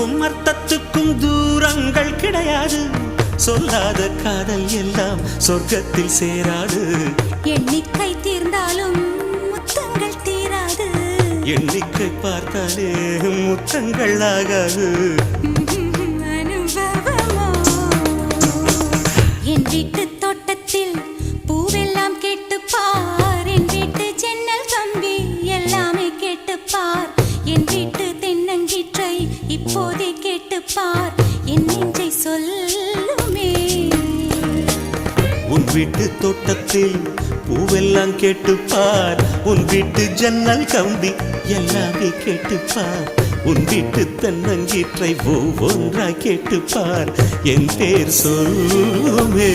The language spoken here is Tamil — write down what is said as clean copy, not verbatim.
சொல்லுக்கும் அர்த்தத்துக்கும் தூரங்கள் கிடையாது. சொல்லாத காதல் எல்லாம் சொர்க்கத்தில் சேராது. எண்ணிக்கை தீர்ந்தாலும் முத்தங்கள் தீராது. எண்ணிக்கை பார்த்தாலே முத்தங்கள் ஆகாது. அனுபவமோ என் வீட்டு தோட்டத்தில் பூவெல்லாம் கேட்டுப்பார். என் வீட்டு ஜன்னல் கம்பி எல்லாமே கேட்டுப்பார். என் வீட்டு தென்னங்கீற்றை இப்போதே கேட்டுப்பார். என் நெஞ்சை சொல்லுமே. உன் வீட்டு தோட்டத்தில் பூவெல்லாம் கேட்டுப்பார். உன் வீட்டு ஜன்னல் கம்பி எல்லாமே கேட்டுப்பார். உன் வீட்டு தென்னங்கீற்றை ஒவ்வொன்றாய் கேட்டுப்பார். என் பேர் சொல்லுமே.